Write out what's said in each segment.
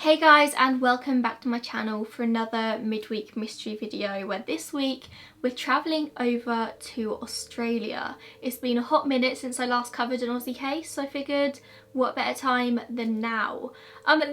Hey guys, and welcome back to my channel for another midweek mystery video where this week we're travelling over to Australia. It's been a hot minute since I last covered an Aussie case, so I figured what better time than now.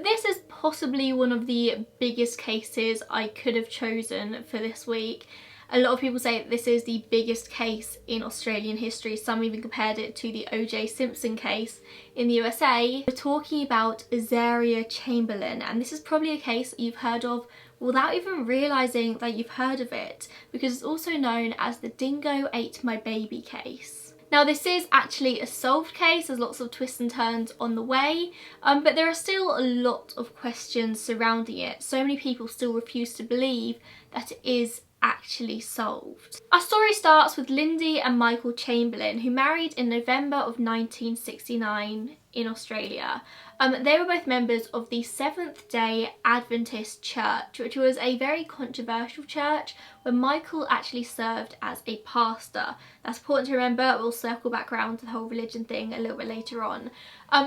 This is possibly one of the biggest cases I could have chosen for this week. A lot of people say that this is the biggest case in Australian history. Some even compared it to the O.J. Simpson case in the USA. We're talking about Azaria Chamberlain, and this is probably a case that you've heard of without even realising that you've heard of it, because it's also known as the Dingo Ate My Baby case. Now this is actually a solved case, there's lots of twists and turns on the way, but there are still a lot of questions surrounding it. So many people still refuse to believe that it is actually solved. Our story starts with Lindy and Michael Chamberlain, who married in November of 1969 in Australia. They were both members of the Seventh-day Adventist Church, which was a very controversial church where Michael actually served as a pastor. That's important to remember. We'll circle back around to the whole religion thing a little bit later on.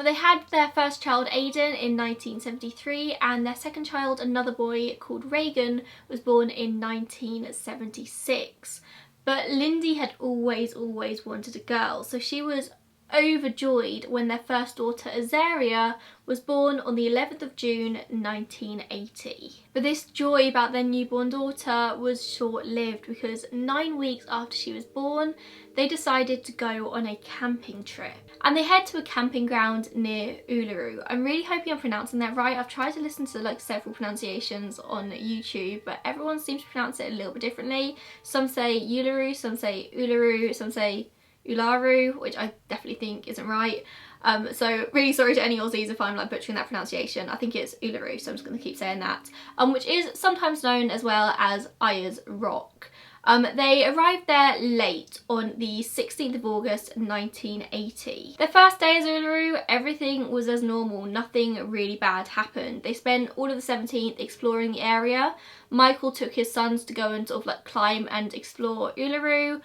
They had their first child, Aidan, in 1973, and their second child, another boy called Reagan, was born in 1976. But Lindy had always wanted a girl, so she was overjoyed when their first daughter Azaria was born on the 11th of June 1980. But this joy about their newborn daughter was short-lived, because 9 weeks after she was born they decided to go on a camping trip, and they head to a camping ground near Uluru. I'm really hoping I'm pronouncing that right. I've tried to listen to like several pronunciations on YouTube, but everyone seems to pronounce it a little bit differently. Some say Uluru, some say Uluru, some say Ularu, which I definitely think isn't right. So really sorry to any Aussies if I'm like butchering that pronunciation. I think it's Uluru, so I'm just going to keep saying that. Which is sometimes known as well as Ayers Rock. They arrived there late on the 16th of August 1980. Their first day as Uluru, everything was as normal, nothing really bad happened. They spent all of the 17th exploring the area. Michael took his sons to go and sort of like climb and explore Uluru,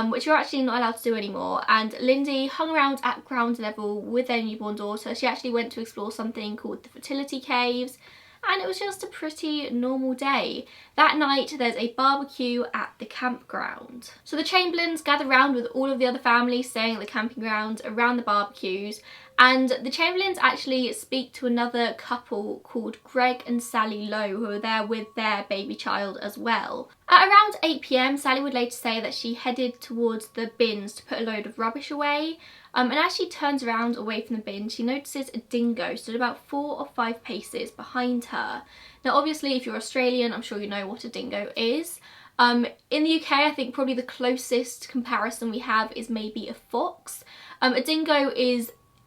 which you're actually not allowed to do anymore, and Lindy hung around at ground level with their newborn daughter. She actually went to explore something called the Fertility Caves, and it was just a pretty normal day. That night there's a barbecue at the campground. So the Chamberlains gather round with all of the other families staying at the camping ground around the barbecues, and the Chamberlains actually speak to another couple called Greg and Sally Lowe, who are there with their baby child as well. At around 8 PM, Sally would later say that she headed towards the bins to put a load of rubbish away. And as she turns around away from the bin, she notices a dingo stood about 4 or 5 paces behind her. Now obviously if you're Australian, I'm sure you know what a dingo is. In the UK, I think probably the closest comparison we have is maybe a fox. A dingo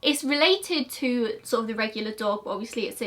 it's related to sort of the regular dog, but obviously it's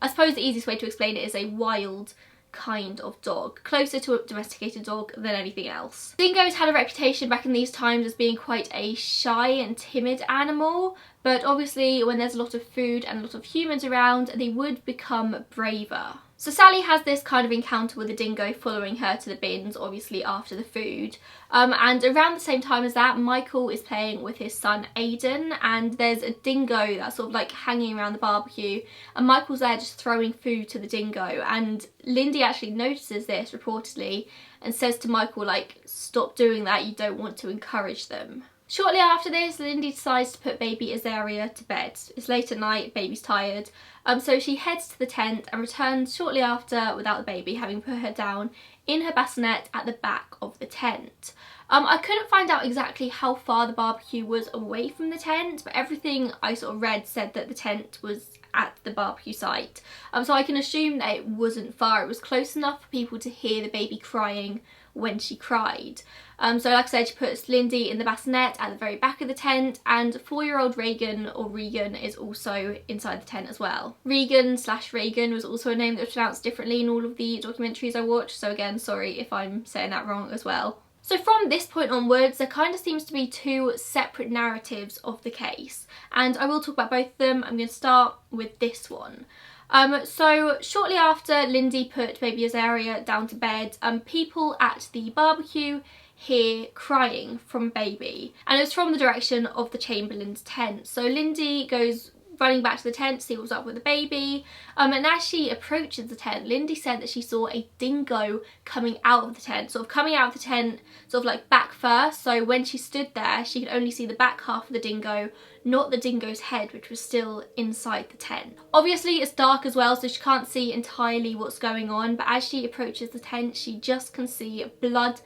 I suppose the easiest way to explain it is a wild kind of dog, closer to a domesticated dog than anything else. Dingoes had a reputation back in these times as being quite a shy and timid animal, but obviously when there's a lot of food and a lot of humans around, they would become braver. So Sally has this kind of encounter with a dingo following her to the bins, obviously after the food. And around the same time as that, Michael is playing with his son Aidan, and there's a dingo that's sort of like hanging around the barbecue, and Michael's there just throwing food to the dingo, and Lindy actually notices this reportedly and says to Michael, like, stop doing that, you don't want to encourage them. Shortly after this, Lindy decides to put baby Azaria to bed. It's late at night, baby's tired, so she heads to the tent and returns shortly after without the baby, having put her down in her bassinet at the back of the tent. I couldn't find out exactly how far the barbecue was away from the tent, but everything I sort of read said that the tent was at the barbecue site. So I can assume that it wasn't far. It was close enough for people to hear the baby crying when she cried. So like I said, she puts Lindy in the bassinet at the very back of the tent, and 4-year-old Reagan, or Regan, is also inside the tent as well. Regan/Reagan was also a name that was pronounced differently in all of the documentaries I watched, so again, sorry if I'm saying that wrong as well. So from this point onwards, there kind of seems to be 2 separate narratives of the case, and I will talk about both of them. I'm going to start with this one. So shortly after Lindy put baby Azaria down to bed, people at the barbecue hear crying from baby, and it's from the direction of the Chamberlain's tent. So Lindy goes running back to the tent to see what was up with the baby. And as she approaches the tent, Lindy said that she saw a dingo coming out of the tent, sort of coming out of the tent, sort of like back first. So when she stood there, she could only see the back half of the dingo, not the dingo's head, which was still inside the tent. Obviously it's dark as well, so she can't see entirely what's going on, but as she approaches the tent, she just can see blood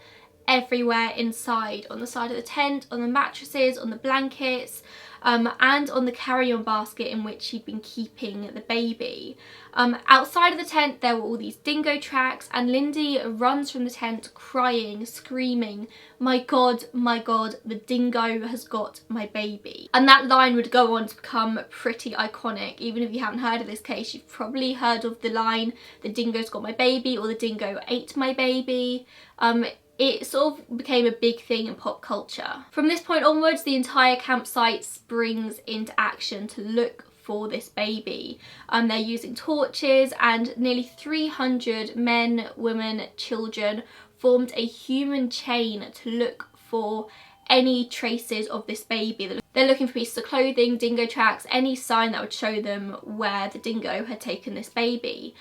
everywhere inside, on the side of the tent, on the mattresses, on the blankets, and on the carry-on basket in which she'd been keeping the baby. Outside of the tent there were all these dingo tracks, and Lindy runs from the tent crying, screaming, my god, the dingo has got my baby." And that line would go on to become pretty iconic. Even if you haven't heard of this case, you've probably heard of the line, "the dingo's got my baby," or "the dingo ate my baby." It sort of became a big thing in pop culture. From this point onwards, the entire campsite springs into action to look for this baby. They're using torches, and nearly 300 men, women, children formed a human chain to look for any traces of this baby. They're looking for pieces of clothing, dingo tracks, any sign that would show them where the dingo had taken this baby.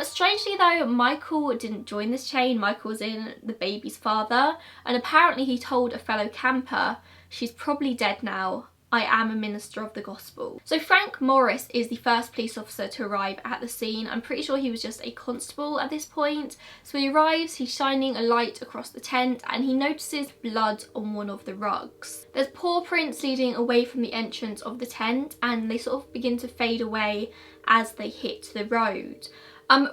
Strangely though, Michael didn't join this chain. Michael was in the baby's father, and apparently he told a fellow camper, "She's probably dead now. I am a minister of the gospel." So Frank Morris is the first police officer to arrive at the scene. I'm pretty sure he was just a constable at this point. So he arrives, he's shining a light across the tent, and he notices blood on one of the rugs. There's paw prints leading away from the entrance of the tent, and they sort of begin to fade away as they hit the road.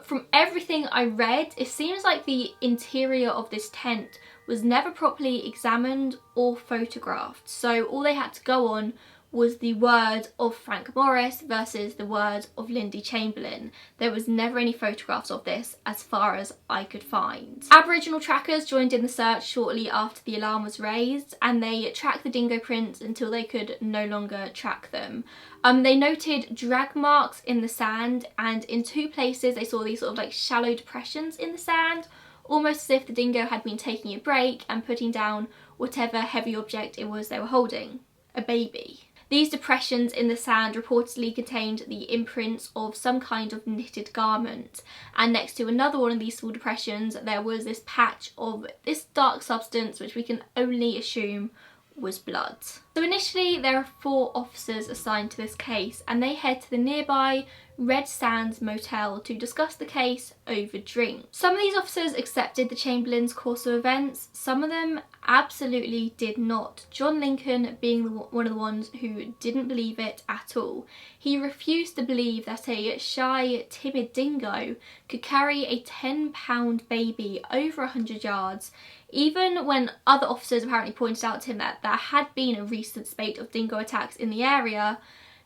From everything I read, it seems like the interior of this tent was never properly examined or photographed. So all they had to go on was the word of Frank Morris versus the word of Lindy Chamberlain. There was never any photographs of this as far as I could find. Aboriginal trackers joined in the search shortly after the alarm was raised, and they tracked the dingo prints until they could no longer track them. They noted drag marks in the sand, and in two places they saw these sort of like shallow depressions in the sand, almost as if the dingo had been taking a break and putting down whatever heavy object it was they were holding, a baby. These depressions in the sand reportedly contained the imprints of some kind of knitted garment, and next to another one of these small depressions there was this patch of this dark substance which we can only assume was blood. So initially there are 4 officers assigned to this case, and they head to the nearby Red Sands motel to discuss the case over drinks. Some of these officers accepted the Chamberlain's course of events, some of them absolutely did not. John Lincoln being one of the ones who didn't believe it at all. He refused to believe that a shy, timid dingo could carry a 10-pound baby over 100 yards, even when other officers apparently pointed out to him that there had been a recent spate of dingo attacks in the area.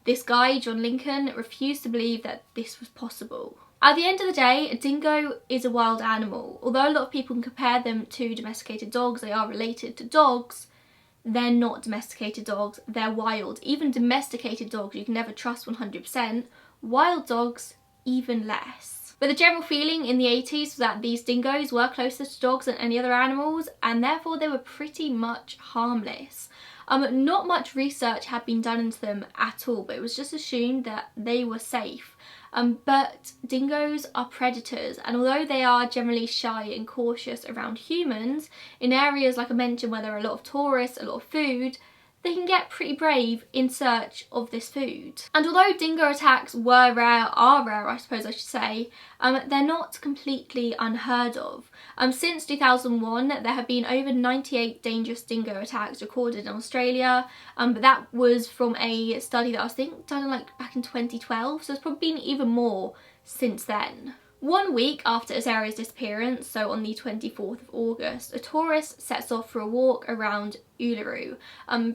This guy, John Lincoln, refused to believe that this was possible. At the end of the day, a dingo is a wild animal. Although a lot of people can compare them to domesticated dogs, they are related to dogs, they're not domesticated dogs, they're wild. Even domesticated dogs you can never trust 100%, wild dogs even less. But the general feeling in the 80s was that these dingoes were closer to dogs than any other animals, and therefore they were pretty much harmless. Not much research had been done into them at all, but it was just assumed that they were safe. But dingoes are predators, and although they are generally shy and cautious around humans, in areas like I mentioned where there are a lot of tourists, a lot of food, they can get pretty brave in search of this food. And although dingo attacks are rare I suppose I should say, they're not completely unheard of. Since 2001 there have been over 98 dangerous dingo attacks recorded in Australia, but that was from a study that I think done back in 2012, so it's probably been even more since then. 1 week after Azaria's disappearance, so on the 24th of August, a tourist sets off for a walk around Uluru,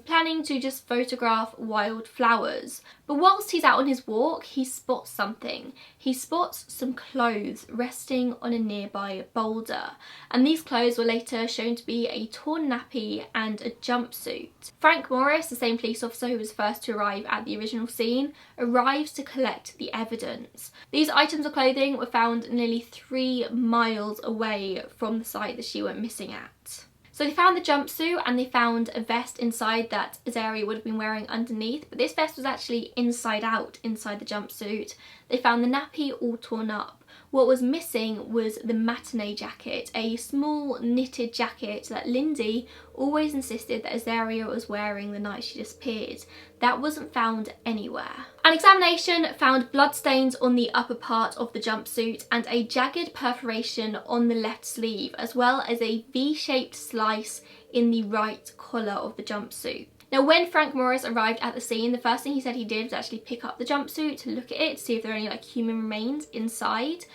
planning to just photograph wild flowers. But whilst he's out on his walk, he spots something. He spots some clothes resting on a nearby boulder, and these clothes were later shown to be a torn nappy and a jumpsuit. Frank Morris, the same police officer who was first to arrive at the original scene, arrives to collect the evidence. These items of clothing were found nearly 3 miles away from the site that she went missing at. So they found the jumpsuit and they found a vest inside that Azaria would have been wearing underneath, but this vest was actually inside out, inside the jumpsuit. They found the nappy all torn up. What was missing was the matinee jacket, a small knitted jacket that Lindy always insisted that Azaria was wearing the night she disappeared. That wasn't found anywhere. An examination found bloodstains on the upper part of the jumpsuit and a jagged perforation on the left sleeve, as well as a V-shaped slice in the right collar of the jumpsuit. Now, when Frank Morris arrived at the scene, the first thing he said he did was actually pick up the jumpsuit to look at it, to see if there are any like human remains inside.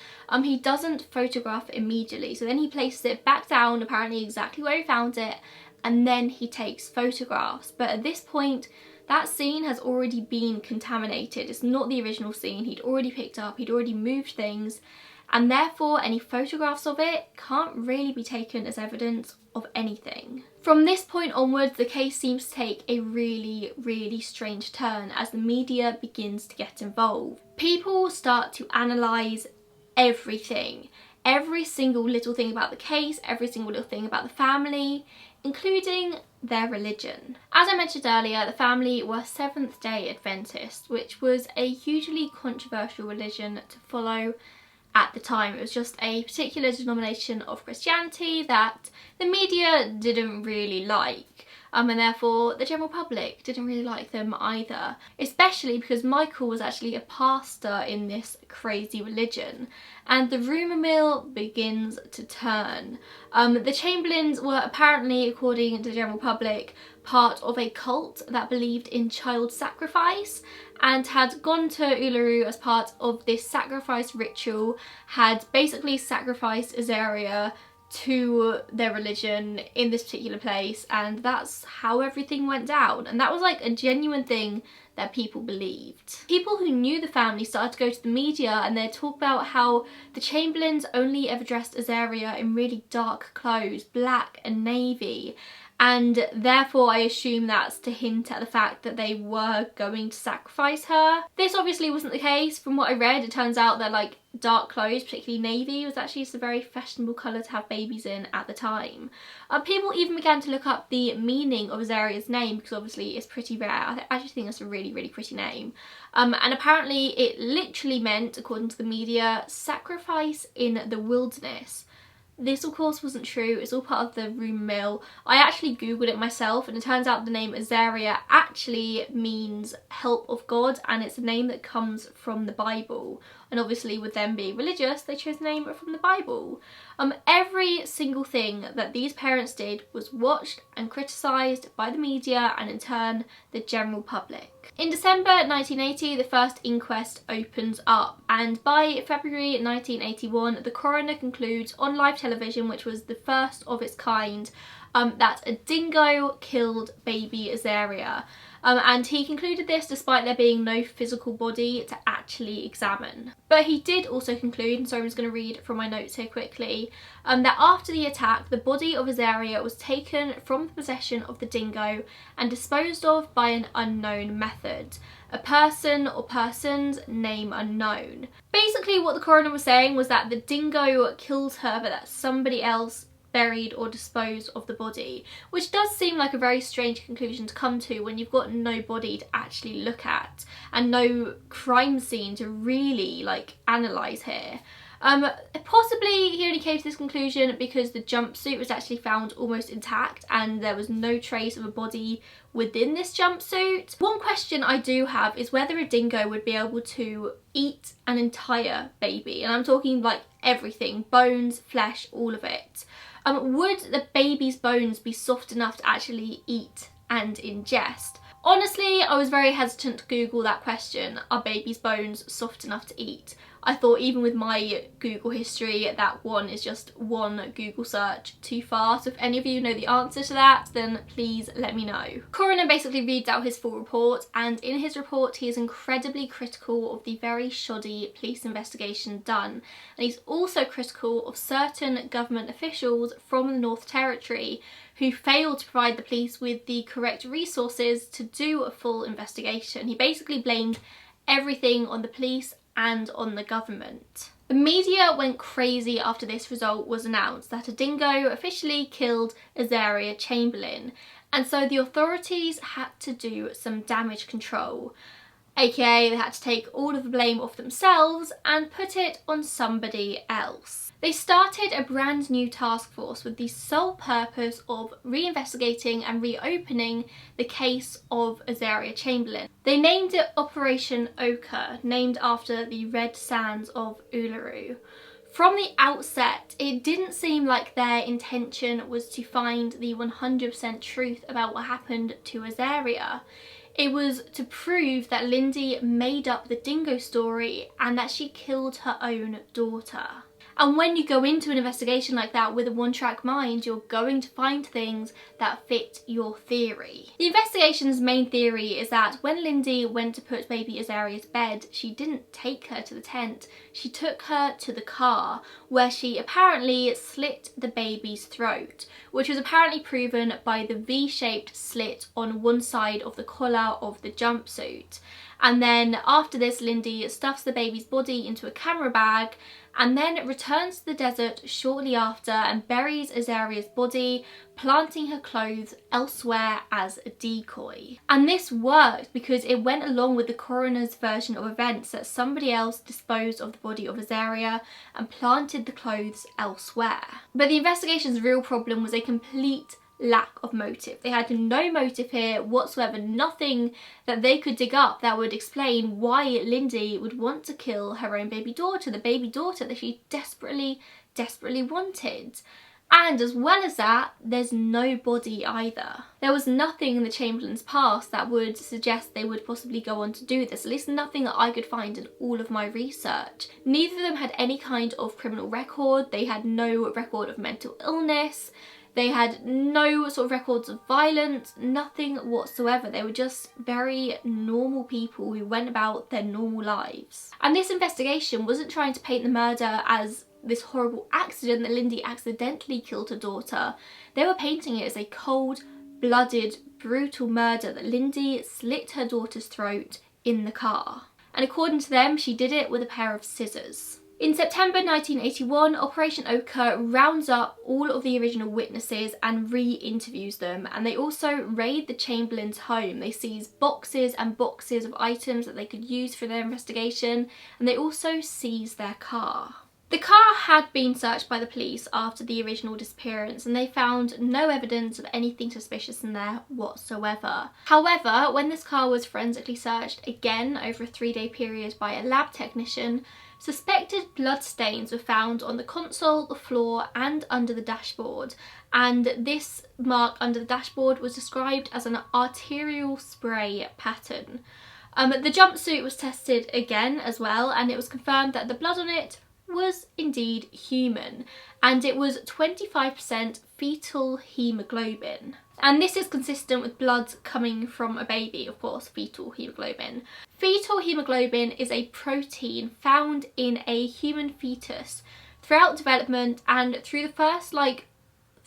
He doesn't photograph it immediately, so then he places it back down, apparently exactly where he found it, and then he takes photographs. But at this point, that scene has already been contaminated. It's not the original scene. He'd already picked up, he'd already moved things, and therefore any photographs of it can't really be taken as evidence of anything. From this point onwards, the case seems to take a really, really strange turn as the media begins to get involved. People start to analyse everything. Every single little thing about the case, every single little thing about the family, including their religion. As I mentioned earlier, the family were Seventh-day Adventists, which was a hugely controversial religion to follow at the time. It was just a particular denomination of Christianity that the media didn't really like. And therefore the general public didn't really like them either, especially because Michael was actually a pastor in this crazy religion, and the rumour mill begins to turn. The Chamberlains were apparently, according to the general public, part of a cult that believed in child sacrifice and had gone to Uluru as part of this sacrifice ritual, had basically sacrificed Azaria to their religion in this particular place, and that's how everything went down. And that was like a genuine thing that people believed. People who knew the family started to go to the media and they talk about how the Chamberlains only ever dressed Azaria in really dark clothes, black and navy, and therefore I assume that's to hint at the fact that they were going to sacrifice her. This obviously wasn't the case. From what I read, it turns out that like dark clothes, particularly navy, was actually just a very fashionable colour to have babies in at the time. People even began to look up the meaning of Azaria's name, because obviously it's pretty rare. I actually think that's a really, really pretty name. And apparently it literally meant, according to the media, sacrifice in the wilderness. This of course wasn't true, it's all part of the rumour mill. I actually googled it myself and it turns out the name Azaria actually means help of God, and it's a name that comes from the Bible. And obviously with them being religious, they chose the name from the Bible. Every single thing that these parents did was watched and criticised by the media and in turn the general public. In December 1980, the first inquest opens up, and by February 1981, the coroner concludes on live television, which was the first of its kind, that a dingo killed baby Azaria. And he concluded this despite there being no physical body to actually examine. But he did also conclude, and so I'm just going to read from my notes here quickly, that after the attack, the body of Azaria was taken from the possession of the dingo and disposed of by an unknown method. A person or persons, name unknown. Basically what the coroner was saying was that the dingo killed her, but that somebody else buried or disposed of the body, which does seem like a very strange conclusion to come to when you've got no body to actually look at and no crime scene to really like analyse here. Possibly he only came to this conclusion because the jumpsuit was actually found almost intact and there was no trace of a body within this jumpsuit. One question I do have is whether a dingo would be able to eat an entire baby, and I'm talking like everything, bones, flesh, all of it. Would the baby's bones be soft enough to actually eat and ingest? Honestly, I was very hesitant to Google that question. Are babies' bones soft enough to eat? I thought even with my Google history, that one is just one Google search too far. So if any of you know the answer to that, then please let me know. Coroner basically reads out his full report, and in his report he is incredibly critical of the very shoddy police investigation done. And he's also critical of certain government officials from the North Territory who failed to provide the police with the correct resources to do a full investigation. He basically blamed everything on the police and on the government. The media went crazy after this result was announced, that a dingo officially killed Azaria Chamberlain, and so the authorities had to do some damage control, aka they had to take all of the blame off themselves and put it on somebody else. They started a brand new task force with the sole purpose of reinvestigating and reopening the case of Azaria Chamberlain. They named it Operation Ochre, named after the red sands of Uluru. From the outset, it didn't seem like their intention was to find the 100% truth about what happened to Azaria. It was to prove that Lindy made up the dingo story and that she killed her own daughter. And when you go into an investigation like that with a one-track mind, you're going to find things that fit your theory. The investigation's main theory is that when Lindy went to put baby Azaria's bed, she didn't take her to the tent, she took her to the car, where she apparently slit the baby's throat, which was apparently proven by the V-shaped slit on one side of the collar of the jumpsuit. And then after this, Lindy stuffs the baby's body into a camera bag and then returns to the desert shortly after and buries Azaria's body, planting her clothes elsewhere as a decoy. And this worked because it went along with the coroner's version of events that somebody else disposed of the body of Azaria and planted the clothes elsewhere. But the investigation's real problem was a complete lack of motive. They had no motive here whatsoever, nothing that they could dig up that would explain why Lindy would want to kill her own baby daughter, the baby daughter that she desperately wanted. And as well as that, there's no body either. There was nothing in the Chamberlains' past that would suggest they would possibly go on to do this, at least nothing that I could find in all of my research. Neither of them had any kind of criminal record, they had no record of mental illness, they had no sort of records of violence, nothing whatsoever. They were just very normal people who went about their normal lives. And this investigation wasn't trying to paint the murder as this horrible accident that Lindy accidentally killed her daughter. They were painting it as a cold-blooded, brutal murder that Lindy slit her daughter's throat in the car. And according to them, she did it with a pair of scissors. In September 1981, Operation Ochre rounds up all of the original witnesses and re-interviews them, and they also raid the Chamberlains' home. They seize boxes and boxes of items that they could use for their investigation, and they also seize their car. The car had been searched by the police after the original disappearance and they found no evidence of anything suspicious in there whatsoever. However, when this car was forensically searched again over a 3-day period by a lab technician, suspected blood stains were found on the console, the floor and under the dashboard, and this mark under the dashboard was described as an arterial spray pattern. The jumpsuit was tested again as well and it was confirmed that the blood on it was indeed human and it was 25% fetal hemoglobin. And this is consistent with blood coming from a baby, of course, fetal hemoglobin. Fetal hemoglobin is a protein found in a human fetus throughout development and through the first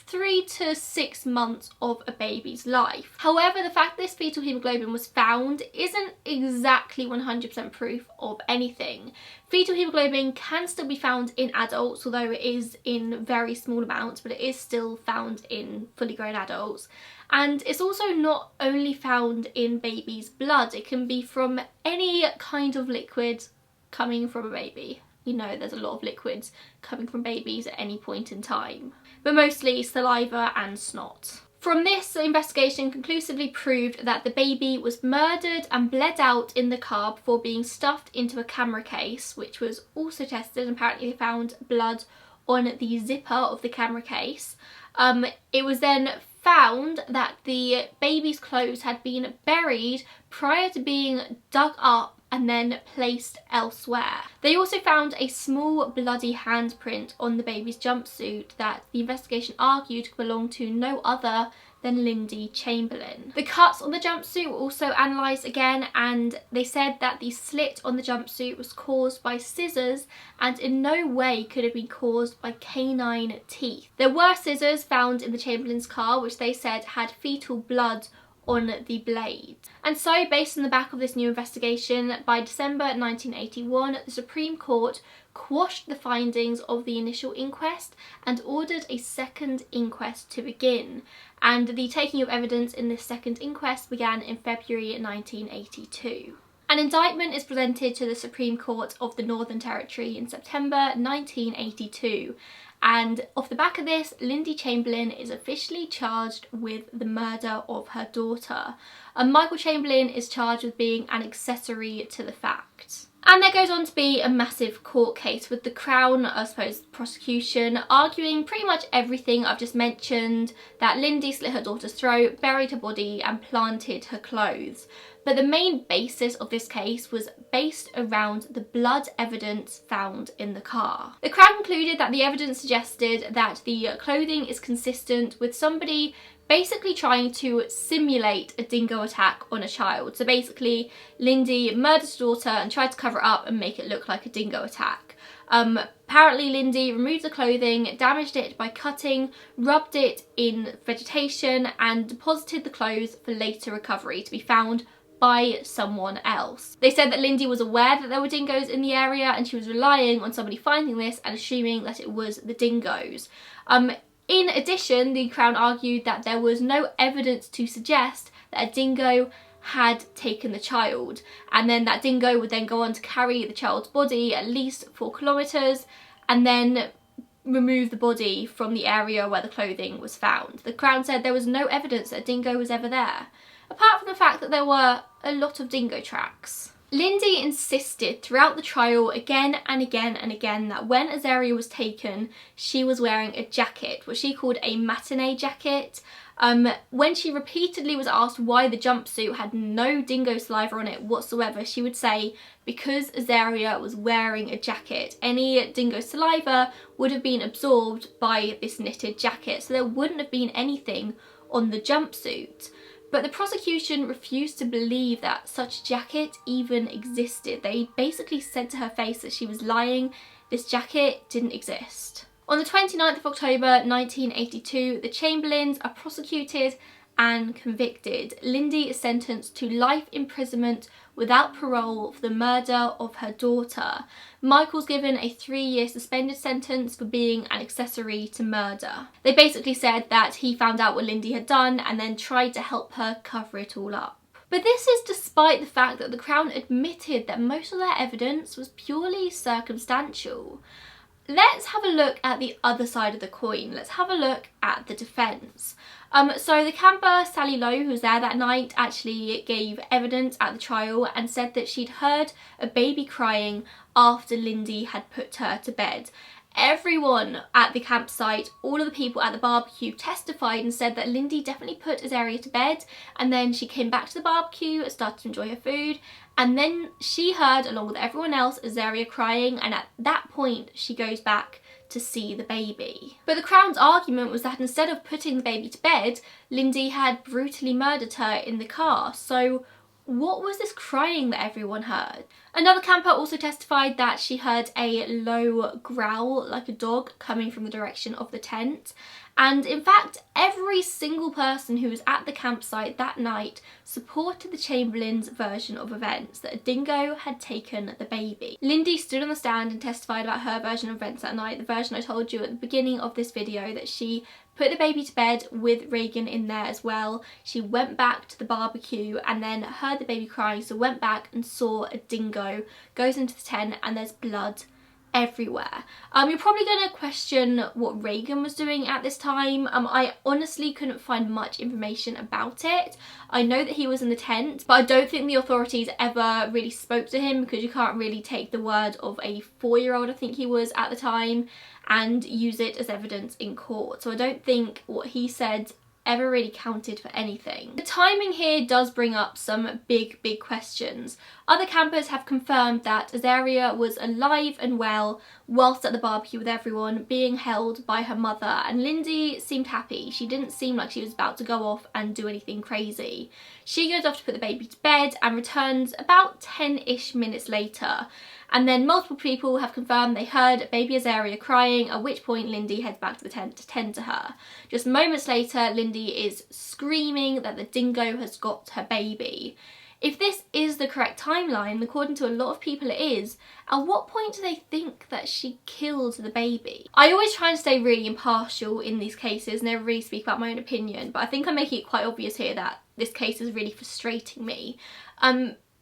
3 to 6 months of a baby's life. However, the fact this fetal hemoglobin was found isn't exactly 100% proof of anything. Fetal hemoglobin can still be found in adults, although it is in very small amounts, but it is still found in fully grown adults. And it's also not only found in baby's blood, it can be from any kind of liquid coming from a baby. You know, there's a lot of liquids coming from babies at any point in time, but mostly saliva and snot. From this, the investigation conclusively proved that the baby was murdered and bled out in the car before being stuffed into a camera case, which was also tested, and apparently they found blood on the zipper of the camera case. It was then found that the baby's clothes had been buried prior to being dug up and then placed elsewhere. They also found a small bloody handprint on the baby's jumpsuit that the investigation argued belonged to no other than Lindy Chamberlain. The cuts on the jumpsuit were also analysed again and they said that the slit on the jumpsuit was caused by scissors and in no way could have been caused by canine teeth. There were scissors found in the Chamberlain's car which they said had fetal blood on the blade. And so, based on the back of this new investigation, by December 1981, the Supreme Court quashed the findings of the initial inquest and ordered a second inquest to begin. And the taking of evidence in this second inquest began in February 1982. An indictment is presented to the Supreme Court of the Northern Territory in September 1982. And off the back of this, Lindy Chamberlain is officially charged with the murder of her daughter. And Michael Chamberlain is charged with being an accessory to the fact. And there goes on to be a massive court case with the Crown, I suppose prosecution, arguing pretty much everything I've just mentioned, that Lindy slit her daughter's throat, buried her body and planted her clothes. But the main basis of this case was based around the blood evidence found in the car. The Crown concluded that the evidence suggested that the clothing is consistent with somebody basically trying to simulate a dingo attack on a child. So basically, Lindy murdered her daughter and tried to cover it up and make it look like a dingo attack. Apparently Lindy removed the clothing, damaged it by cutting, rubbed it in vegetation and deposited the clothes for later recovery to be found by someone else. They said that Lindy was aware that there were dingoes in the area and she was relying on somebody finding this and assuming that it was the dingoes. In addition, the Crown argued that there was no evidence to suggest that a dingo had taken the child, and then that dingo would then go on to carry the child's body at least 4 kilometres and then remove the body from the area where the clothing was found. The Crown said there was no evidence that a dingo was ever there, apart from the fact that there were a lot of dingo tracks. Lindy insisted throughout the trial again and again and again that when Azaria was taken, she was wearing a jacket, what she called a matinee jacket. When she repeatedly was asked why the jumpsuit had no dingo saliva on it whatsoever, she would say because Azaria was wearing a jacket, any dingo saliva would have been absorbed by this knitted jacket, so there wouldn't have been anything on the jumpsuit. But the prosecution refused to believe that such jacket even existed. They basically said to her face that she was lying. This jacket didn't exist. On the 29th of October 1982, the Chamberlains are prosecuted and convicted. Lindy is sentenced to life imprisonment without parole for the murder of her daughter. Michael's given a 3-year suspended sentence for being an accessory to murder. They basically said that he found out what Lindy had done and then tried to help her cover it all up. But this is despite the fact that the Crown admitted that most of their evidence was purely circumstantial. Let's have a look at the other side of the coin. Let's have a look at the defence. So the camper Sally Lowe, who was there that night, actually gave evidence at the trial and said that she'd heard a baby crying after Lindy had put her to bed. Everyone at the campsite, all of the people at the barbecue testified and said that Lindy definitely put Azaria to bed, and then she came back to the barbecue, started to enjoy her food, and then she heard, along with everyone else, Azaria crying, and at that point she goes back to see the baby. But the Crown's argument was that instead of putting the baby to bed, Lindy had brutally murdered her in the car. So what was this crying that everyone heard? Another camper also testified that she heard a low growl like a dog coming from the direction of the tent. And in fact, every single person who was at the campsite that night supported the Chamberlains' version of events, that a dingo had taken the baby. Lindy stood on the stand and testified about her version of events that night, the version I told you at the beginning of this video, that she put the baby to bed with Reagan in there as well. She went back to the barbecue and then heard the baby crying, so went back and saw a dingo, goes into the tent and there's blood everywhere. You're probably going to question what Reagan was doing at this time. I honestly couldn't find much information about it. I know that he was in the tent, but I don't think the authorities ever really spoke to him because you can't really take the word of a 4-year-old, I think he was at the time, and use it as evidence in court. So I don't think what he said ever really counted for anything. The timing here does bring up some big questions. Other campers have confirmed that Azaria was alive and well whilst at the barbecue with everyone, being held by her mother, and Lindy seemed happy. She didn't seem like she was about to go off and do anything crazy. She goes off to put the baby to bed and returns about 10-ish minutes later. And then multiple people have confirmed they heard baby Azaria crying, at which point Lindy heads back to the tent to tend to her. Just moments later, Lindy is screaming that the dingo has got her baby. If this is the correct timeline, according to a lot of people it is, at what point do they think that she killed the baby? I always try and stay really impartial in these cases, never really speak about my own opinion, but I think I'm making it quite obvious here that this case is really frustrating me.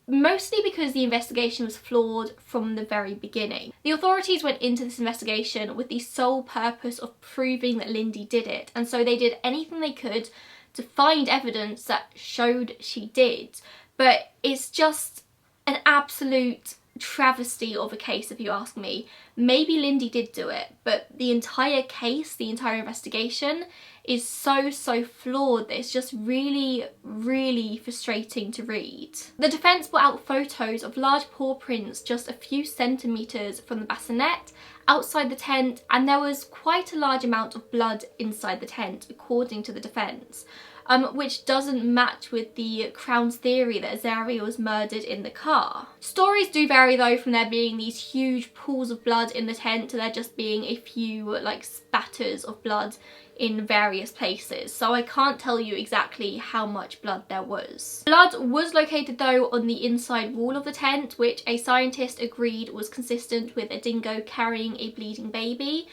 Mostly because the investigation was flawed from the very beginning. The authorities went into this investigation with the sole purpose of proving that Lindy did it, and so they did anything they could to find evidence that showed she did. But it's just an absolute travesty of a case, if you ask me. Maybe Lindy did do it, but the entire case, the entire investigation is so flawed that it's just really frustrating to read. The defence put out photos of large paw prints just a few centimetres from the bassinet outside the tent, and there was quite a large amount of blood inside the tent, according to the defence. Which doesn't match with the Crown's theory that Azaria was murdered in the car. Stories do vary though, from there being these huge pools of blood in the tent to there just being a few like spatters of blood in various places, so I can't tell you exactly how much blood there was. Blood was located though on the inside wall of the tent, which a scientist agreed was consistent with a dingo carrying a bleeding baby.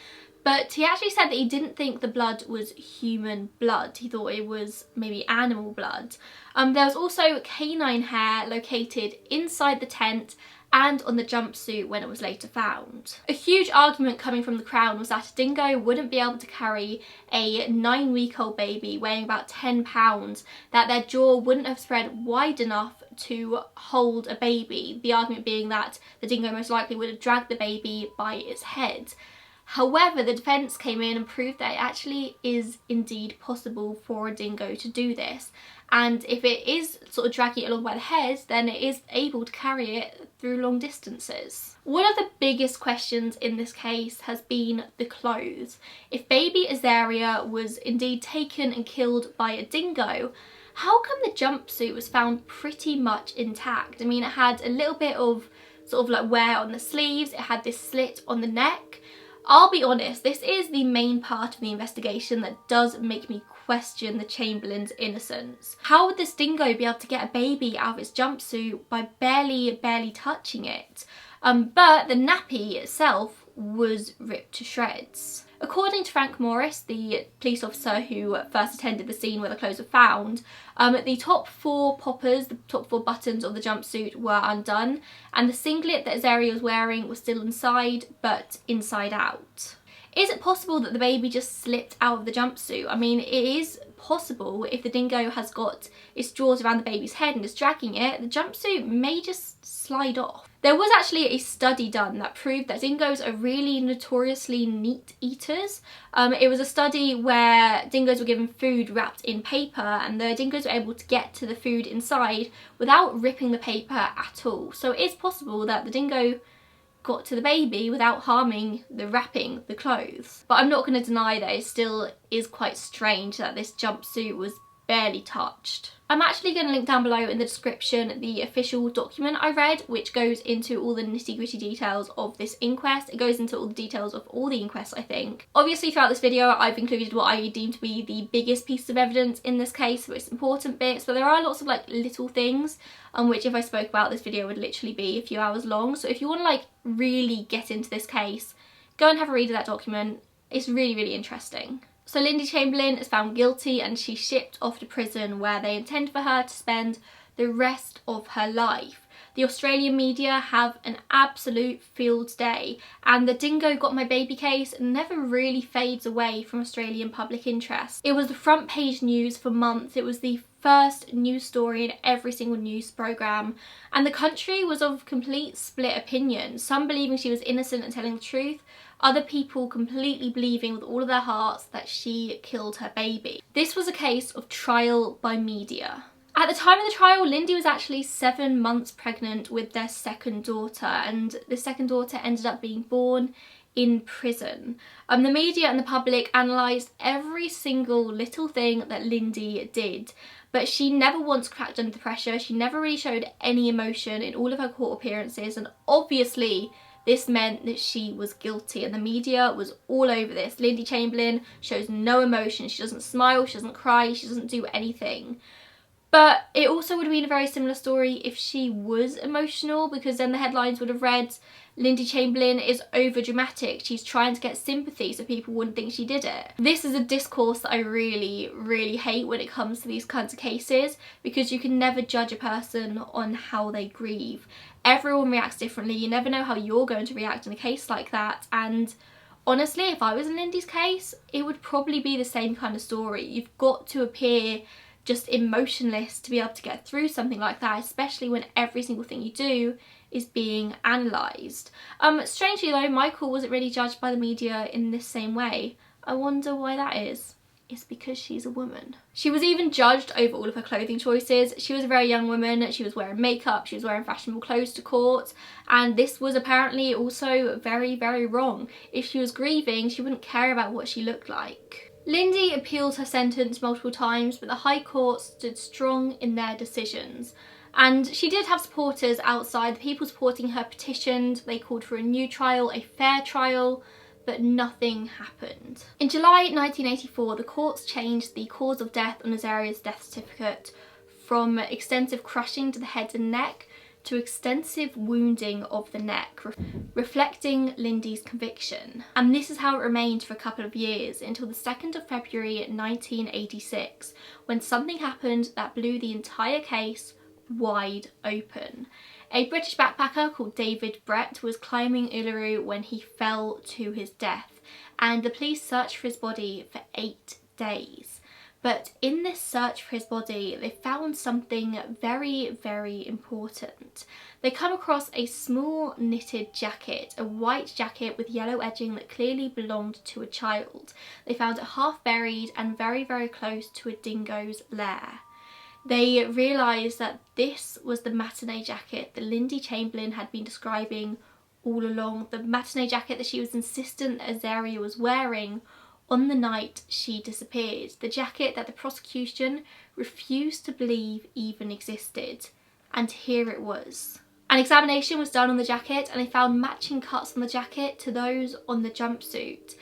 But he actually said that he didn't think the blood was human blood. He thought it was maybe animal blood. There was also canine hair located inside the tent and on the jumpsuit when it was later found. A huge argument coming from the Crown was that a dingo wouldn't be able to carry a 9-week-old baby weighing about 10 pounds, that their jaw wouldn't have spread wide enough to hold a baby. The argument being that the dingo most likely would have dragged the baby by its head. However, the defence came in and proved that it actually is indeed possible for a dingo to do this. And if it is sort of dragging it along by the head, then it is able to carry it through long distances. One of the biggest questions in this case has been the clothes. If baby Azaria was indeed taken and killed by a dingo, how come the jumpsuit was found pretty much intact? I mean, it had a little bit of sort of like wear on the sleeves, it had this slit on the neck. I'll be honest, this is the main part of the investigation that does make me question the Chamberlain's innocence. How would this dingo be able to get a baby out of its jumpsuit by barely touching it? But the nappy itself was ripped to shreds. According to Frank Morris, the police officer who first attended the scene where the clothes were found, the top 4 poppers, the top 4 buttons of the jumpsuit were undone, and the singlet that Azaria was wearing was still inside, but inside out. Is it possible that the baby just slipped out of the jumpsuit? I mean, it is possible if the dingo has got its jaws around the baby's head and is dragging it, the jumpsuit may just slide off. There was actually a study done that proved that dingoes are really notoriously neat eaters. It was a study where dingoes were given food wrapped in paper, and the dingoes were able to get to the food inside without ripping the paper at all. So it is possible that the dingo got to the baby without harming the wrapping, the clothes. But I'm not going to deny that it still is quite strange that this jumpsuit was barely touched. I'm actually going to link down below in the description the official document I read, which goes into all the nitty-gritty details of this inquest. It goes into all the details of all the inquests, I think. Obviously throughout this video I've included what I deem to be the biggest piece of evidence in this case, the most important bits, but there are lots of like little things which if I spoke about, this video would literally be a few hours long. So if you want to like really get into this case, go and have a read of that document. It's really interesting. So Lindy Chamberlain is found guilty and she's shipped off to prison, where they intend for her to spend the rest of her life. The Australian media have an absolute field day, and the dingo got my baby case never really fades away from Australian public interest. It was the front page news for months. It was the first news story in every single news programme, and the country was of complete split opinion. Some believing she was innocent and telling the truth, other people completely believing with all of their hearts that she killed her baby. This was a case of trial by media. At the time of the trial, Lindy was actually 7 months pregnant with their second daughter, and the second daughter ended up being born in prison. The media and the public analysed every single little thing that Lindy did, but she never once cracked under the pressure. She never really showed any emotion in all of her court appearances, and obviously this meant that she was guilty, and the media was all over this. Lindy Chamberlain shows no emotion. She doesn't smile, she doesn't cry, she doesn't do anything. But it also would have been a very similar story if she was emotional, because then the headlines would have read, Lindy Chamberlain is over dramatic, she's trying to get sympathy so people wouldn't think she did it. This is a discourse that I really, really hate when it comes to these kinds of cases, because you can never judge a person on how they grieve. Everyone reacts differently. You never know how you're going to react in a case like that, and honestly, if I was in Lindy's case, it would probably be the same kind of story. You've got to appear just emotionless to be able to get through something like that, especially when every single thing you do is being analysed. Strangely though, Michael wasn't really judged by the media in this same way. I wonder why that is. It's because she's a woman. She was even judged over all of her clothing choices. She was a very young woman, she was wearing makeup, she was wearing fashionable clothes to court, and this was apparently also very, very wrong. If she was grieving, she wouldn't care about what she looked like. Lindy appealed her sentence multiple times, but the High Court stood strong in their decisions. And she did have supporters outside. The people supporting her petitioned, they called for a new trial, a fair trial, but nothing happened. In July 1984, the courts changed the cause of death on Azaria's death certificate from extensive crushing to the head and neck to extensive wounding of the neck, reflecting Lindy's conviction. And this is how it remained for a couple of years, until the 2nd of February 1986, when something happened that blew the entire case wide open. A British backpacker called David Brett was climbing Uluru when he fell to his death, and the police searched for his body for 8 days. But in this search for his body, they found something very, very important. They come across a small knitted jacket, a white jacket with yellow edging that clearly belonged to a child. They found it half buried and very, very close to a dingo's lair. They realised that this was the matinee jacket that Lindy Chamberlain had been describing all along, the matinee jacket that she was insistent that Azaria was wearing on the night she disappeared, the jacket that the prosecution refused to believe even existed. And here it was. An examination was done on the jacket, and they found matching cuts on the jacket to those on the jumpsuit.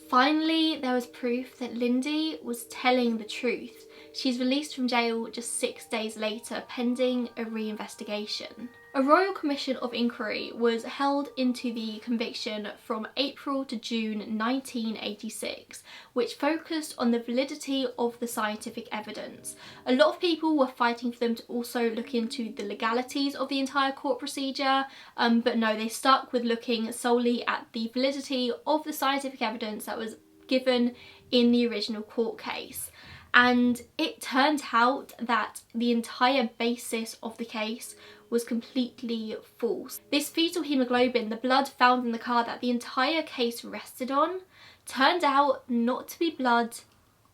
Finally, there was proof that Lindy was telling the truth. She's released from jail just 6 days later, pending a reinvestigation. A Royal Commission of Inquiry was held into the conviction from April to June 1986, which focused on the validity of the scientific evidence. A lot of people were fighting for them to also look into the legalities of the entire court procedure, but no, they stuck with looking solely at the validity of the scientific evidence that was given in the original court case. And it turned out that the entire basis of the case was completely false. This fetal hemoglobin, the blood found in the car that the entire case rested on, turned out not to be blood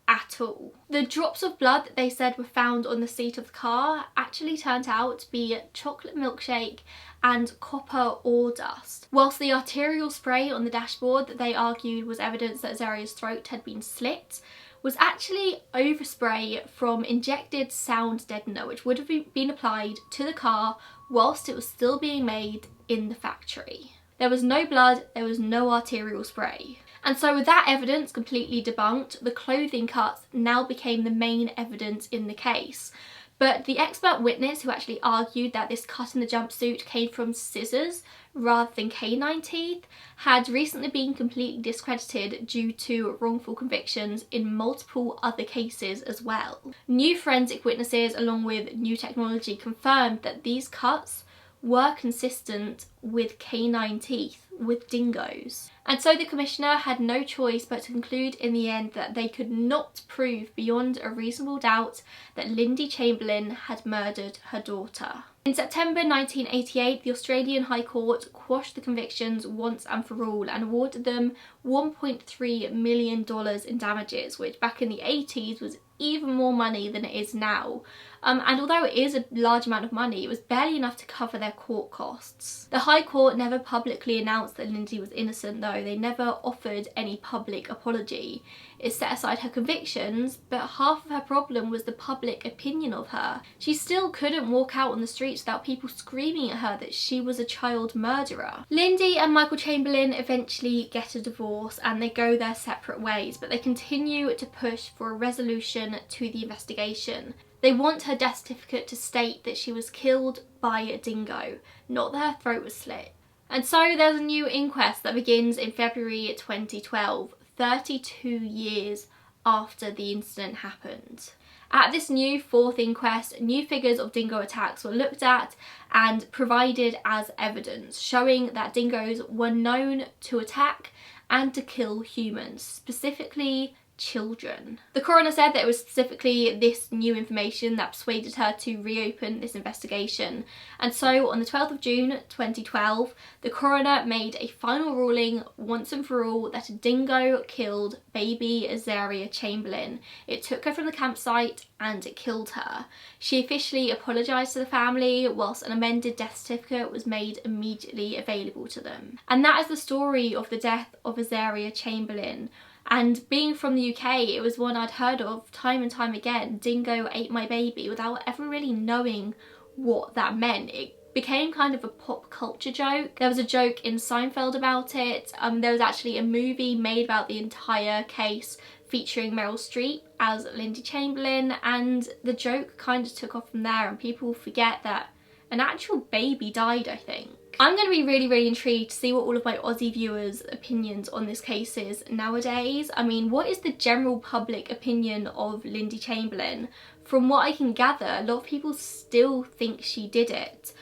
at all. The drops of blood that they said were found on the seat of the car actually turned out to be chocolate milkshake and copper ore dust, whilst the arterial spray on the dashboard that they argued was evidence that Azaria's throat had been slit was actually overspray from injected sound deadener, which would have been applied to the car whilst it was still being made in the factory. There was no blood, there was no arterial spray. And so with that evidence completely debunked, the clothing cuts now became the main evidence in the case. But the expert witness who actually argued that this cut in the jumpsuit came from scissors rather than canine teeth had recently been completely discredited due to wrongful convictions in multiple other cases as well. New forensic witnesses along with new technology confirmed that these cuts were consistent with canine teeth, with dingoes. And so the commissioner had no choice but to conclude in the end that they could not prove beyond a reasonable doubt that Lindy Chamberlain had murdered her daughter. In September 1988, the Australian High Court quashed the convictions once and for all and awarded them $1.3 million in damages, which back in the 80s was even more money than it is now. and although it is a large amount of money, it was barely enough to cover their court costs. The High Court never publicly announced that Lindsay was innocent though. They never offered any public apology. It set aside her convictions, but half of her problem was the public opinion of her. She still couldn't walk out on the streets without people screaming at her that she was a child murderer. Lindsay and Michael Chamberlain eventually get a divorce and they go their separate ways, but they continue to push for a resolution to the investigation. They want her death certificate to state that she was killed by a dingo, not that her throat was slit. And so there's a new inquest that begins in February 2012, 32 years after the incident happened. At this new fourth inquest, new figures of dingo attacks were looked at and provided as evidence, showing that dingoes were known to attack and to kill humans, specifically children. The coroner said that it was specifically this new information that persuaded her to reopen this investigation, and so on the 12th of June 2012 the coroner made a final ruling once and for all that a dingo killed baby Azaria Chamberlain. It took her from the campsite and it killed her. She officially apologised to the family, whilst an amended death certificate was made immediately available to them. And that is the story of the death of Azaria Chamberlain. And being from the UK, it was one I'd heard of time and time again. Dingo ate my baby, without ever really knowing what that meant. It became kind of a pop culture joke. There was a joke in Seinfeld about it. There was actually a movie made about the entire case featuring Meryl Streep as Lindsay Chamberlain, and the joke kind of took off from there, and people forget that an actual baby died, I think. I'm going to be really intrigued to see what all of my Aussie viewers' opinions on this case is nowadays. I mean, what is the general public opinion of Lindsay Chamberlain? From what I can gather, a lot of people still think she did it.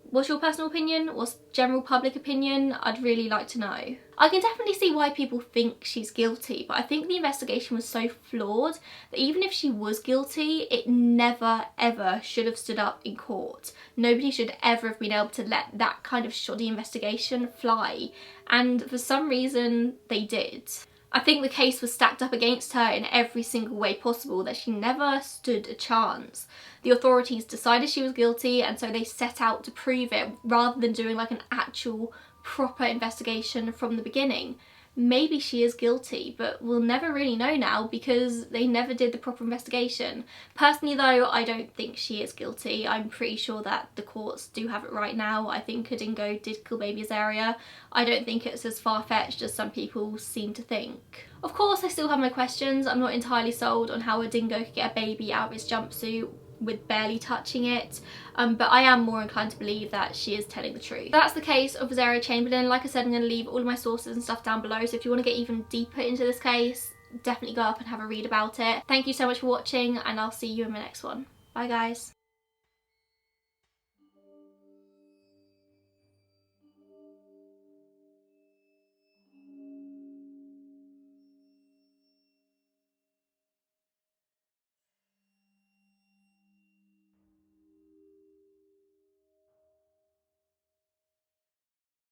What's your personal opinion? What's general public opinion? I'd really like to know. I can definitely see why people think she's guilty, but I think the investigation was so flawed that even if she was guilty, it never ever should have stood up in court. Nobody should ever have been able to let that kind of shoddy investigation fly, and for some reason they did. I think the case was stacked up against her in every single way possible, that she never stood a chance. The authorities decided she was guilty, and so they set out to prove it rather than doing like an actual proper investigation from the beginning. Maybe she is guilty, but we'll never really know now because they never did the proper investigation. Personally though, I don't think she is guilty. I'm pretty sure that the courts do have it right now. I think a dingo did kill baby Azaria. I don't think it's as far-fetched as some people seem to think. Of course, I still have my questions. I'm not entirely sold on how a dingo could get a baby out of its jumpsuit with barely touching it, but I am more inclined to believe that she is telling the truth. That's the case of Azaria Chamberlain. Like I said, I'm going to leave all of my sources and stuff down below, so if you want to get even deeper into this case, definitely go up and have a read about it. Thank you so much for watching, and I'll see you in my next one. Bye guys.